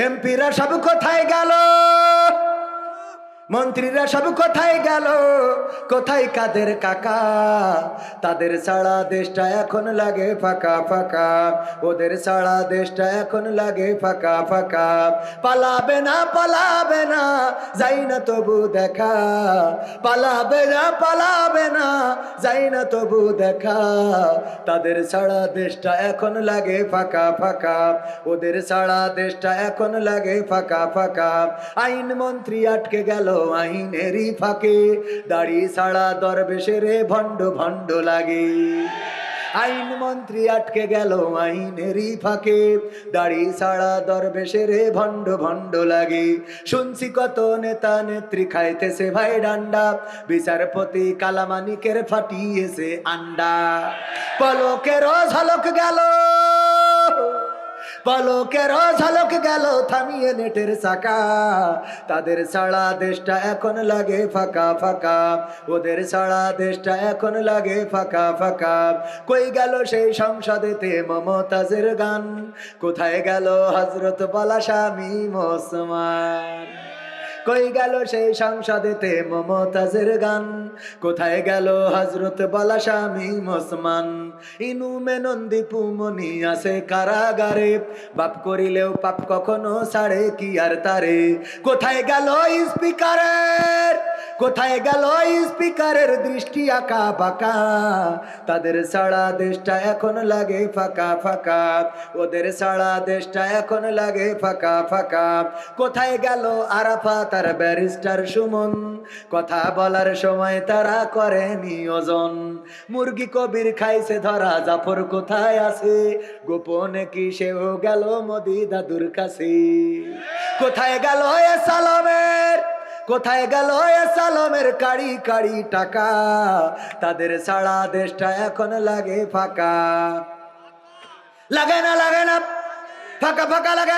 এমপিরা সব কোথায় গেল, মন্ত্রীরা সব কোথায় গেল, কোথায় কাদের কাকা? তাদের ছাড়া দেশটা এখন লাগে ফাঁকা ফাঁকা, ওদের ছাড়া দেশটা এখন লাগে ফাঁকা ফাঁকা। পালাবে না পালাবে না, যাই না তবু দেখা, পালাবে না পালাবে না, যাই না তবু দেখা। তাদের ছাড়া দেশটা এখন লাগে ফাঁকা ফাঁকা, ওদের ছাড়া দেশটা এখন লাগে ফাঁকা ফাঁকা। আইন মন্ত্রী আটকে গেল আইনেরই ফাঁকে, দাড়ি ছাড়া দরবেশের ভণ্ড ভণ্ড লাগে। আইন মন্ত্রী আটকে গেল আইনেরই ফাঁকে, দাড়ি ছাড়া দরবেশের ভণ্ড ভণ্ড লাগে। শুনছি কত নেতা নেত্রী খাইতেছে ভাই ডান্ডা, বিচারপতি কালামানিকের ফাটিয়েছে আন্ডা। পলকের ঝলক গেল, পলকের ঝলক গেল থামিয়ে নেটের চাকা। তাদের ছাড়া দেশটা এখন লাগে ফাঁকা ফাঁকা, ওদের ছাড়া দেশটা এখন লাগে ফাঁকা ফাঁকা। কই গেল সেই সংসদেতে মমতাজের গান, কোথায় গেল হযরত বালা শামীম ওসমান? কই গেল সেই সংসদেতে মমতাজের গান, কোথায় গেল হযরত বালা শামীম ওসমান? ইনু মেনন পুমনি আছে কারাগারে, বাপ করিলেও পাপ কখনো ছাড়ে কি আর তারে? কোথায় গেল স্পিকারের, কোথায় গেল স্পিকারের দৃষ্টি আঁকা বাঁকা? তাদের ছাড়া দেশটা এখন লাগে ফাঁকা ফাঁকা, ওদের ছাড়া দেশটা এখন লাগে ফাঁকা ফাঁকা। কোথায় গেল আরাফাত আর ব্যারিস্টার সুমন, কথা বলার সময় তারা করে নিয়োজন? মুরগি কবির খাইছে ধরা, জাফর কোথায় আছে? গোপনে কি সেও গেল মোদি দাদুর কাছে? কোথায় গেল এ সালামের, কোথায় গেল এ সালামের কাড়ি কাড়ি টাকা? তাদের ছাড়া দেশটা এখন লাগে ফাঁকা, লাগে না ফাঁকা ফাঁকা লাগে।